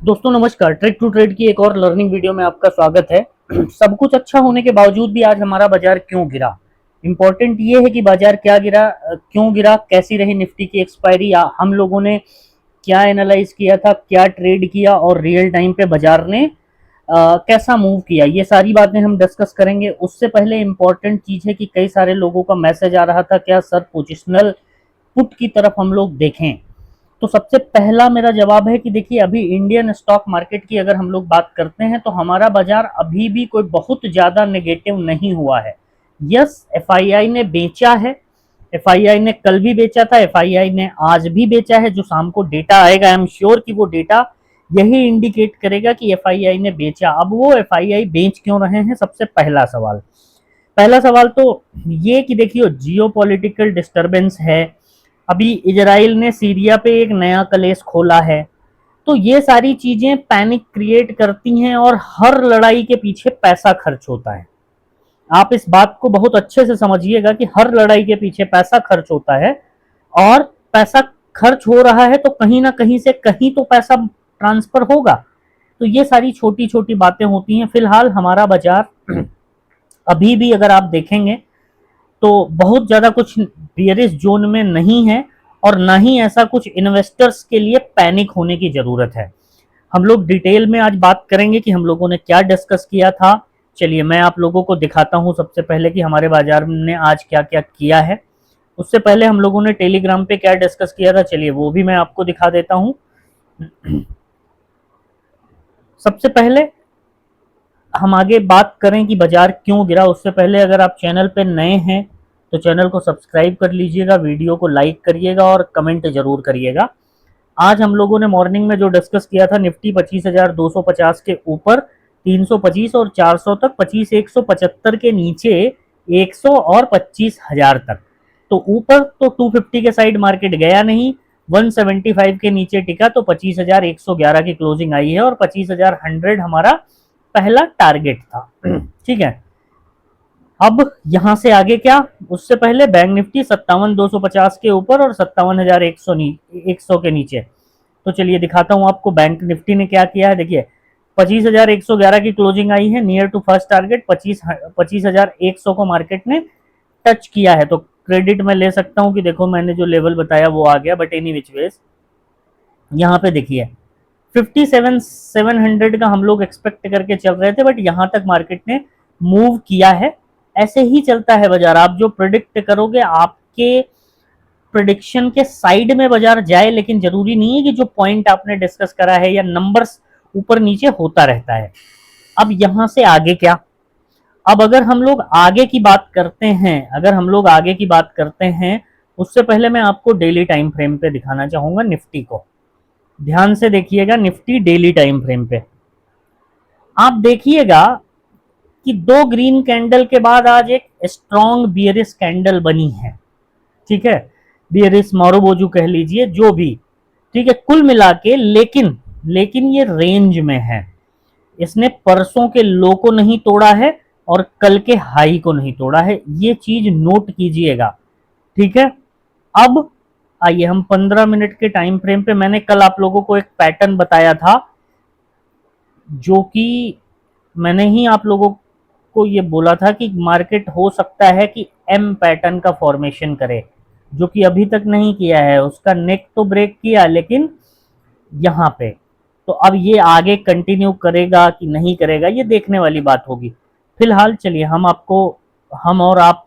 दोस्तों नमस्कार। Trick to trade की एक और लर्निंग वीडियो में आपका स्वागत है। सब कुछ अच्छा होने के बावजूद भी आज हमारा बाजार क्यों गिरा? इम्पोर्टेंट ये है कि बाजार क्या गिरा, क्यों गिरा, कैसी रही निफ्टी की एक्सपायरी, या हम लोगों ने क्या एनालाइज किया था, क्या ट्रेड किया और रियल टाइम पे बाजार ने कैसा मूव किया, ये सारी बातें हम डिस्कस करेंगे। उससे पहले इम्पोर्टेंट चीज़ है कि कई सारे लोगों का मैसेज आ रहा था, क्या सर पोजिशनल पुट की तरफ हम लोग देखें? तो सबसे पहला मेरा जवाब है कि देखिए, अभी इंडियन स्टॉक मार्केट की अगर हम लोग बात करते हैं तो हमारा बाजार अभी भी कोई बहुत ज़्यादा नेगेटिव नहीं हुआ है। यस, एफआईआई ने बेचा है, एफआईआई ने कल भी बेचा था, एफआईआई ने आज भी बेचा है। जो शाम को डेटा आएगा, आई एम श्योर कि वो डेटा यही इंडिकेट करेगा कि एफआईआई ने बेचा। अब वो एफआईआई बेच क्यों रहे हैं, सबसे पहला सवाल तो ये कि देखिए, जियो पॉलिटिकल डिस्टर्बेंस है। अभी इजराइल ने सीरिया पे एक नया कलेश खोला है, तो ये सारी चीजें पैनिक क्रिएट करती हैं और हर लड़ाई के पीछे पैसा खर्च होता है। आप इस बात को बहुत अच्छे से समझिएगा कि हर लड़ाई के पीछे पैसा खर्च होता है, और पैसा खर्च हो रहा है तो कहीं ना कहीं से कहीं तो पैसा ट्रांसफर होगा। तो ये सारी छोटी छोटी बातें होती हैं। फिलहाल हमारा बाजार अभी भी अगर आप देखेंगे तो बहुत ज़्यादा कुछ बियरिश जोन में नहीं है, और ना ही ऐसा कुछ इन्वेस्टर्स के लिए पैनिक होने की ज़रूरत है। हम लोग डिटेल में आज बात करेंगे कि हम लोगों ने क्या डिस्कस किया था। चलिए मैं आप लोगों को दिखाता हूं सबसे पहले कि हमारे बाजार ने आज क्या क्या किया है। उससे पहले हम लोगों ने टेलीग्राम पे क्या डिस्कस किया था, चलिए वो भी मैं आपको दिखा देता हूं। सबसे पहले हम आगे बात करें कि बाजार क्यों गिरा, उससे पहले अगर आप चैनल पे नए हैं तो चैनल को सब्सक्राइब कर लीजिएगा, वीडियो को लाइक करिएगा और कमेंट जरूर करिएगा। आज हम लोगों ने मॉर्निंग में जो डिस्कस किया था, निफ्टी 25,250 के ऊपर 325 और 400 तक, 25,175 के नीचे 100 और 25,000 तक। तो ऊपर तो 250 के साइड मार्केट गया नहीं, 175 के नीचे टिका, तो 25,111 की क्लोजिंग आई है और 25,100 हमारा पहला टारगेट था। ठीक है, अब यहां से आगे क्या? उससे पहले बैंक निफ्टी 57,250 के ऊपर और 57,100 के नीचे। तो चलिए दिखाता हूं आपको बैंक निफ्टी ने क्या किया है। देखिए 25,111 की क्लोजिंग आई है, नियर टू फर्स्ट टारगेट 25,100 को मार्केट ने टच किया है। तो क्रेडिट में ले सकता हूं कि देखो मैंने जो लेवल बताया वो आ गया। बट एनी विच वेज यहाँ पे देखिए 57,700 का हम लोग एक्सपेक्ट करके चल रहे थे, बट यहाँ तक मार्केट ने मूव किया है। ऐसे ही चलता है बाजार। आप जो प्रिडिक्ट करोगे, आपके प्रिडिक्शन के साइड में बाजार जाए, लेकिन जरूरी नहीं है कि जो पॉइंट आपने डिस्कस करा है या नंबर्स ऊपर नीचे होता रहता है। अब यहां से आगे क्या? अब अगर हम लोग आगे की बात करते हैं, उससे पहले मैं आपको डेली टाइम फ्रेम पे दिखाना चाहूंगा निफ्टी को। ध्यान से देखिएगा, निफ्टी डेली टाइम फ्रेम पे आप देखिएगा कि दो ग्रीन कैंडल के बाद आज एक स्ट्रॉन्ग बियरिश कैंडल बनी है। ठीक है, बियरिश मारूबोजू कह लीजिए, जो भी, ठीक है, कुल मिला के। लेकिन ये रेंज में है। इसने परसों के लो को नहीं तोड़ा है और कल के हाई को नहीं तोड़ा है, ये चीज नोट कीजिएगा। ठीक है, अब आइए हम 15 मिनट के टाइम फ्रेम पे, मैंने कल आप लोगों को एक पैटर्न बताया था, जो कि मैंने ही आप लोगों को ये बोला था कि मार्केट हो सकता है कि एम पैटर्न का फॉर्मेशन करे, जो कि अभी तक नहीं किया है। उसका नेक तो ब्रेक किया, लेकिन यहाँ पे तो अब ये आगे कंटिन्यू करेगा कि नहीं करेगा, ये देखने वाली बात होगी। फिलहाल चलिए हम और आप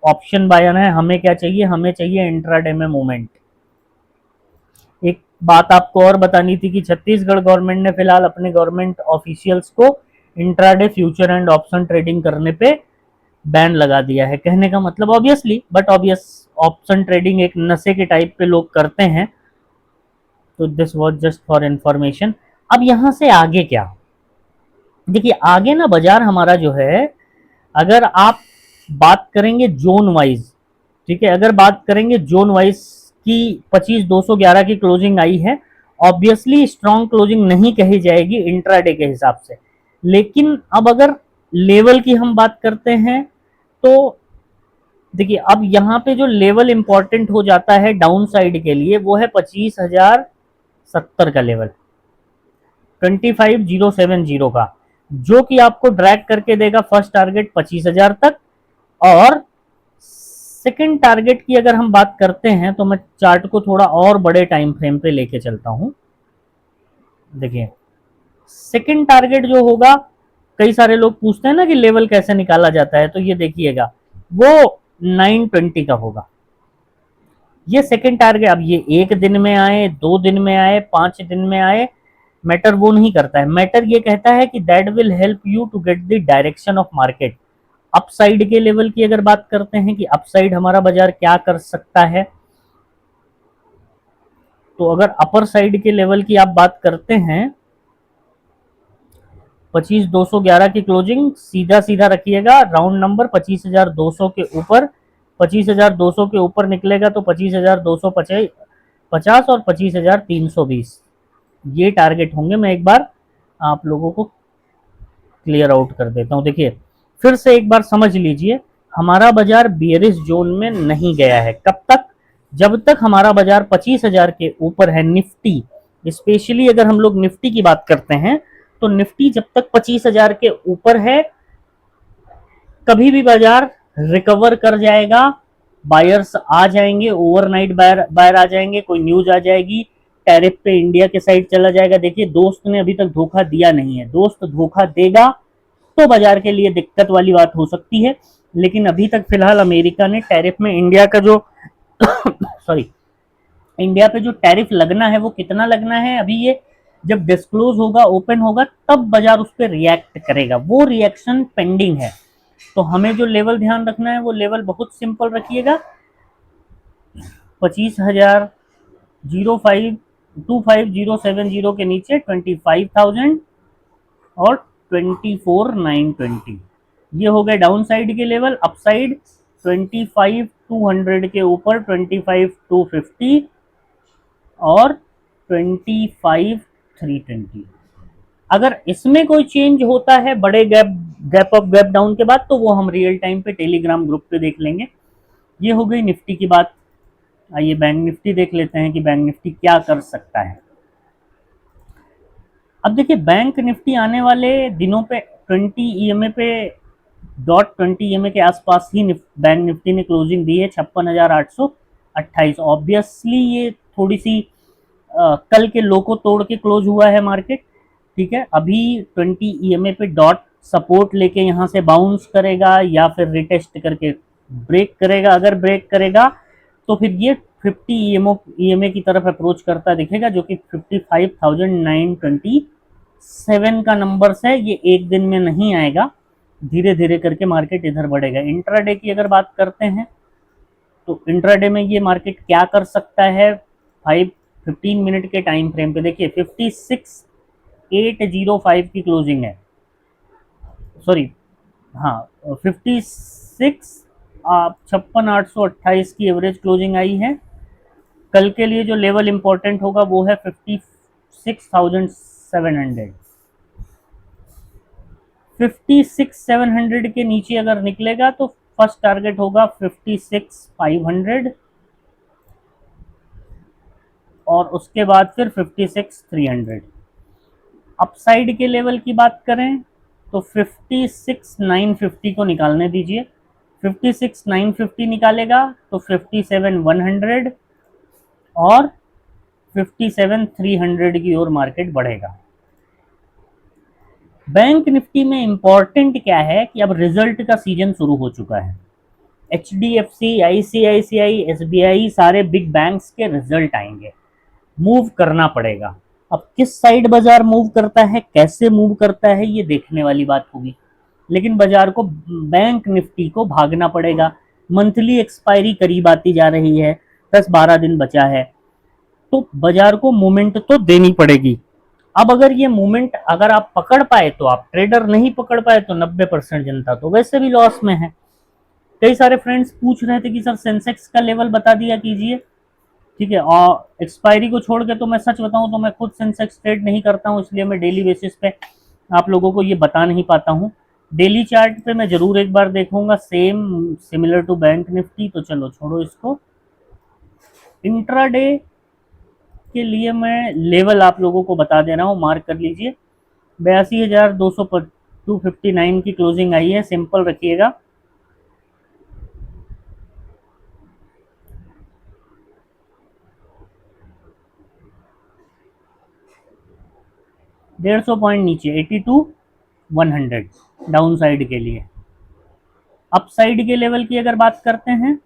ऑप्शन बायर हैं। हमें क्या चाहिए? हमें चाहिए इंट्राडे में मूवमेंट। एक बात आपको और बतानी थी कि छत्तीसगढ़ गवर्नमेंट ने फिलहाल अपने गवर्नमेंट ऑफिशियल्स को intraday future and option trading करने पे बैन लगा दिया है। कहने का मतलब obviously, but obvious, option trading एक नशे के टाइप पे लोग करते हैं। तो this was just for information. अब यहां से आगे क्या? देखिए आगे ना बाजार हमारा जो है, अगर आप बात करेंगे जोन वाइज, ठीक है, अगर बात करेंगे जोन वाइज की 25,211 की क्लोजिंग आई है। ऑब्वियसली स्ट्रॉन्ग क्लोजिंग नहीं कही जाएगी इंट्राडे के हिसाब से, लेकिन अब अगर लेवल की हम बात करते हैं तो देखिए, अब यहाँ पे जो लेवल इंपॉर्टेंट हो जाता है डाउन साइड के लिए, वो है 25,070 का लेवल। 25070 का, जो कि आपको ड्रैग करके देगा फर्स्ट टारगेट 25,000 तक। और सेकंड टारगेट की अगर हम बात करते हैं तो मैं चार्ट को थोड़ा और बड़े टाइम फ्रेम पे लेके चलता हूं। देखिए सेकंड टारगेट जो होगा, कई सारे लोग पूछते हैं ना कि लेवल कैसे निकाला जाता है, तो ये देखिएगा वो 920 का होगा। ये सेकंड टारगेट, अब ये एक दिन में आए, 2 दिन में आए, 5 दिन में आए, मैटर वो नहीं करता है। मैटर ये कहता है कि that will help you to get the direction of market. Upside के लेवल की अगर बात करते हैं कि अपसाइड हमारा बाजार क्या कर सकता है, तो अगर अपर साइड के लेवल की आप बात करते हैं, 25,211 की क्लोजिंग सीधा सीधा रखिएगा, राउंड नंबर 25,200 के ऊपर, 25,200 के ऊपर निकलेगा तो 25,250 और 25,320 ये टारगेट होंगे। मैं एक बार आप लोगों को क्लियर आउट कर देता हूं। देखिए फिर से एक बार समझ लीजिए, हमारा बाजार बियरिश जोन में नहीं गया है। कब तक? जब तक हमारा बाजार 25,000 के ऊपर है। निफ्टी स्पेशली अगर हम लोग निफ्टी की बात करते हैं, तो निफ्टी जब तक 25,000 के ऊपर है, कभी भी बाजार रिकवर कर जाएगा। बायर्स आ जाएंगे, ओवरनाइट बायर आ जाएंगे, कोई न्यूज आ जाएगी, टैरिफ पे इंडिया के साइड चला जाएगा। देखिए दोस्त ने अभी तक धोखा दिया नहीं है, दोस्त धोखा देगा तो बाजार के लिए दिक्कत वाली बात हो सकती है। लेकिन अभी तक फिलहाल अमेरिका ने टैरिफ में इंडिया का जो सॉरी इंडिया पे जो टैरिफ लगना है वो कितना लगना है, अभी ये जब डिस्क्लोज होगा, ओपन होगा, तब बाजार उस पर रिएक्ट करेगा। वो रिएक्शन पेंडिंग है। तो हमें जो लेवल ध्यान रखना है वो लेवल बहुत सिंपल रखिएगा, 25,005 के नीचे 25,000 और 24,920 ये हो गए डाउन साइड के लेवल। अप साइड 25,200 के ऊपर 25,250 और 25,320। अगर इसमें कोई चेंज होता है बड़े गैप अप गैप डाउन के बाद, तो वो हम रियल टाइम पे टेलीग्राम ग्रुप पे देख लेंगे। ये हो गई निफ्टी की बात। आइए बैंक निफ्टी देख लेते हैं कि बैंक निफ्टी क्या कर सकता है। अब देखिए बैंक निफ्टी आने वाले दिनों पे 20 ईएमए पे .20 ईएमए के आसपास ही बैंक निफ्टी ने क्लोजिंग दी है, 56,828। ऑब्वियसली ये थोड़ी सी कल के लो को तोड़ के क्लोज हुआ है मार्केट। ठीक है, अभी 20 ईएमए पे डॉट सपोर्ट लेके यहाँ से बाउंस करेगा या फिर रिटेस्ट करके ब्रेक करेगा। अगर ब्रेक करेगा तो फिर ये 50 ईएमए की तरफ अप्रोच करता दिखेगा, जो कि 55,927 का नंबर्स है। ये एक दिन में नहीं आएगा, धीरे धीरे करके मार्केट इधर बढ़ेगा। इंट्राडे की अगर बात करते हैं तो इंट्राडे में ये मार्केट क्या कर सकता है, 15 मिनट के टाइम फ्रेम पे देखिए 56,805 की क्लोजिंग है, सॉरी हाँ 56,828 की एवरेज क्लोजिंग आई है। कल के लिए जो लेवल इंपॉर्टेंट होगा वो है 56,700। 56,700 के नीचे अगर निकलेगा तो फर्स्ट टारगेट होगा 56,500 और उसके बाद फिर 56,300। अपसाइड के लेवल की बात करें तो 56,950 को निकालने दीजिए। 56,950 निकालेगा तो 57,100 और 57,300 की ओर मार्केट बढ़ेगा। बैंक निफ्टी में इंपॉर्टेंट क्या है कि अब रिजल्ट का सीजन शुरू हो चुका है। HDFC, ICICI, SBI सारे बिग बैंक्स के रिजल्ट आएंगे, मूव करना पड़ेगा। अब किस साइड बाजार मूव करता है, कैसे मूव करता है, ये देखने वाली बात होगी। लेकिन बाजार को, बैंक निफ्टी को भागना पड़ेगा। मंथली एक्सपायरी करीब आती जा रही है, 10-12 दिन बचा है, तो बाजार को मूवमेंट तो देनी पड़ेगी। अब अगर ये मूवमेंट अगर आप पकड़ पाए तो आप ट्रेडर, नहीं पकड़ पाए तो 90% जनता तो वैसे भी लॉस में है। कई सारे फ्रेंड्स पूछ रहे थे कि सर सेंसेक्स का लेवल बता दिया कीजिए। ठीक है, और एक्सपायरी को छोड़ के तो मैं सच बताऊं तो मैं खुद सेंसेक्स ट्रेड नहीं करता हूं, इसलिए मैं डेली बेसिस पे आप लोगों को ये बता नहीं पाता हूं। डेली चार्ट पे मैं जरूर एक बार देखूंगा, same similar to bank Nifty. तो चलो छोड़ो इसको। इंट्राडे के लिए मैं लेवल आप लोगों को बता दे रहा हूँ, मार्क कर लीजिए। 82,259 की क्लोजिंग आई है, सिंपल रखिएगा। $150 पॉइंट नीचे 82,100 डाउन साइड के लिए। अप साइड के लेवल की अगर बात करते हैं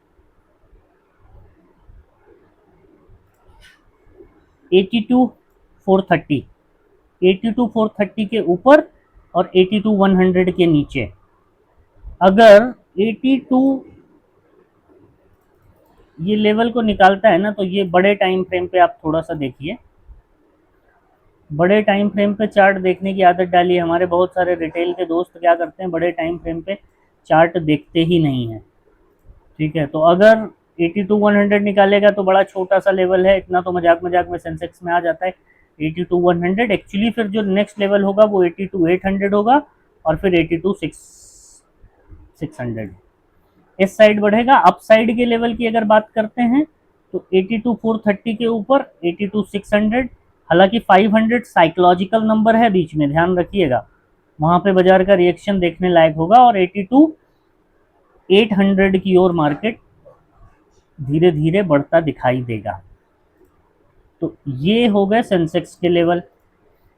82,430, 82,430 के ऊपर और 82,100 के नीचे। अगर 82 ये लेवल को निकालता है ना, तो ये बड़े टाइम फ्रेम पे आप थोड़ा सा देखिए, बड़े टाइम फ्रेम पे चार्ट देखने की आदत डालिए। हमारे बहुत सारे रिटेल के दोस्त क्या करते हैं, बड़े टाइम फ्रेम पे चार्ट देखते ही नहीं है। ठीक है, तो अगर 82,100 निकालेगा तो बड़ा छोटा सा लेवल है, इतना तो मजाक मजाक में सेंसेक्स में आ जाता है। 82,100 एक्चुअली फिर जो नेक्स्ट लेवल होगा वो 82,800 होगा, और फिर 82,600 इस साइड बढ़ेगा। अप साइड के लेवल की अगर बात करते हैं तो 82,430 के ऊपर 82,600। हालांकि 500 साइकोलॉजिकल नंबर है बीच में, ध्यान रखिएगा, वहां पे बाजार का रिएक्शन देखने लायक होगा। और 82,800 की ओर मार्केट धीरे धीरे बढ़ता दिखाई देगा। तो ये हो गए सेंसेक्स के लेवल।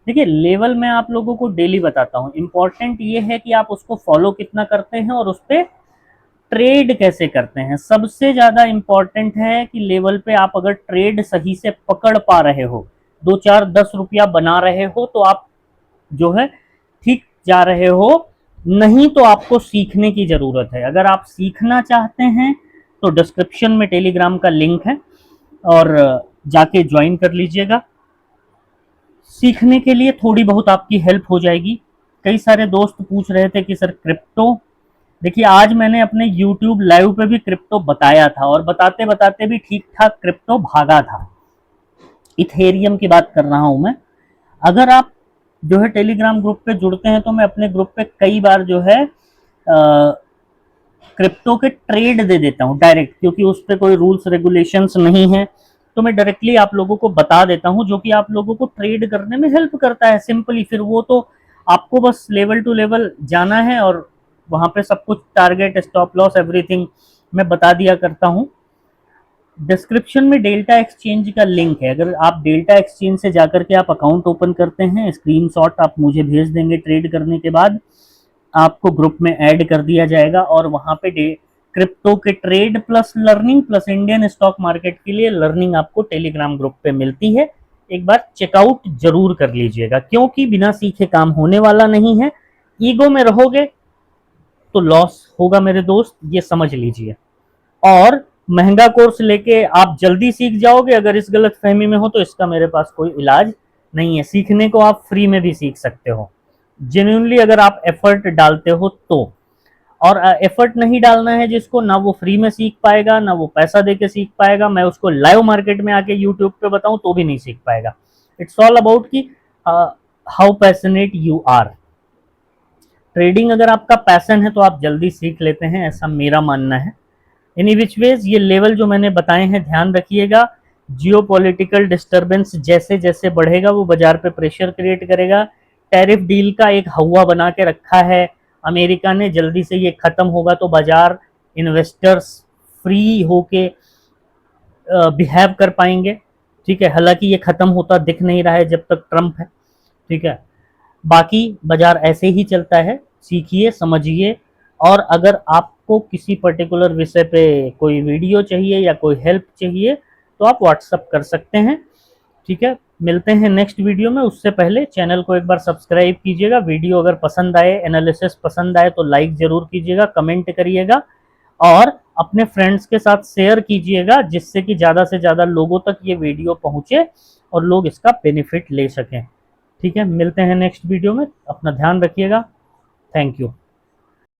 देखिए, लेवल मैं आप लोगों को डेली बताता हूँ, इंपॉर्टेंट ये है कि आप उसको फॉलो कितना करते हैं और उस पर ट्रेड कैसे करते हैं। सबसे ज्यादा इंपॉर्टेंट है कि लेवल पे आप अगर ट्रेड सही से पकड़ पा रहे हो, 2 4 10 रुपया बना रहे हो, तो आप जो है ठीक जा रहे हो। नहीं तो आपको सीखने की जरूरत है। अगर आप सीखना चाहते हैं तो डिस्क्रिप्शन में टेलीग्राम का लिंक है, और जाके ज्वाइन कर लीजिएगा। सीखने के लिए थोड़ी बहुत आपकी हेल्प हो जाएगी। कई सारे दोस्त पूछ रहे थे कि सर क्रिप्टो, देखिए आज मैंने अपने YouTube लाइव पे भी क्रिप्टो बताया था, और बताते बताते भी ठीक ठाक क्रिप्टो भागा था। इथेरियम की बात कर रहा हूं मैं। अगर आप जो है टेलीग्राम ग्रुप पे जुड़ते हैं तो मैं अपने ग्रुप पे कई बार जो है क्रिप्टो के ट्रेड दे देता हूं डायरेक्ट, क्योंकि उस पर कोई रूल्स रेगुलेशंस नहीं है। तो मैं डायरेक्टली आप लोगों को बता देता हूं, जो कि आप लोगों को ट्रेड करने में हेल्प करता है सिंपली। फिर वो तो आपको बस लेवल टू लेवल जाना है, और वहां पे सब कुछ टारगेट, स्टॉप लॉस, एवरीथिंग मैं बता दिया करता हूं। डिस्क्रिप्शन में डेल्टा एक्सचेंज का लिंक है। अगर आप डेल्टा एक्सचेंज से जाकर के आप अकाउंट ओपन करते हैं, स्क्रीनशॉट आप मुझे भेज देंगे, ट्रेड करने के बाद आपको ग्रुप में ऐड कर दिया जाएगा। और वहां पे क्रिप्टो के trade plus learning plus Indian stock market के लिए लर्निंग आपको टेलीग्राम ग्रुप पे मिलती है। एक बार चेकआउट जरूर कर लीजिएगा, क्योंकि बिना सीखे काम होने वाला नहीं है। ईगो में रहोगे तो लॉस होगा मेरे दोस्त, ये समझ लीजिए। और महंगा कोर्स लेके आप जल्दी सीख जाओगे, अगर इस गलत फहमी में हो तो इसका मेरे पास कोई इलाज नहीं है। सीखने को आप फ्री में भी सीख सकते हो, जेन्युइनली अगर आप एफर्ट डालते हो तो। और एफर्ट नहीं डालना है जिसको, ना वो फ्री में सीख पाएगा, ना वो पैसा देके सीख पाएगा। मैं उसको लाइव मार्केट में आके यूट्यूब पे बताऊं तो भी नहीं सीख पाएगा। इट्स ऑल अबाउट कि how passionate you are. Trading अगर आपका पैशन है तो आप जल्दी सीख लेते हैं, ऐसा मेरा मानना है। एनी विच वेज ये लेवल जो मैंने बताए हैं ध्यान रखिएगा। जियोपॉलिटिकल डिस्टरबेंस जैसे जैसे बढ़ेगा वो बाजार पे प्रेशर क्रिएट करेगा। टैरिफ डील का एक हवा बना के रखा है अमेरिका ने, जल्दी से ये खत्म होगा तो बाजार, इन्वेस्टर्स फ्री होके बिहेव कर पाएंगे। ठीक है, हालांकि ये खत्म होता दिख नहीं रहा है जब तक ट्रम्प है। ठीक है, बाकी बाजार ऐसे ही चलता है। सीखिए, समझिए, और अगर आपको किसी पर्टिकुलर विषय पे कोई वीडियो चाहिए या कोई हेल्प चाहिए तो आप व्हाट्सअप कर सकते हैं। ठीक है, मिलते हैं नेक्स्ट वीडियो में। उससे पहले चैनल को एक बार सब्सक्राइब कीजिएगा। वीडियो अगर पसंद आए, एनालिसिस पसंद आए तो लाइक जरूर कीजिएगा, कमेंट करिएगा, और अपने फ्रेंड्स के साथ शेयर कीजिएगा, जिससे कि ज़्यादा से ज़्यादा लोगों तक ये वीडियो पहुँचे और लोग इसका बेनिफिट ले सकें। ठीक है, मिलते हैं नेक्स्ट वीडियो में। अपना ध्यान रखिएगा। Thank you.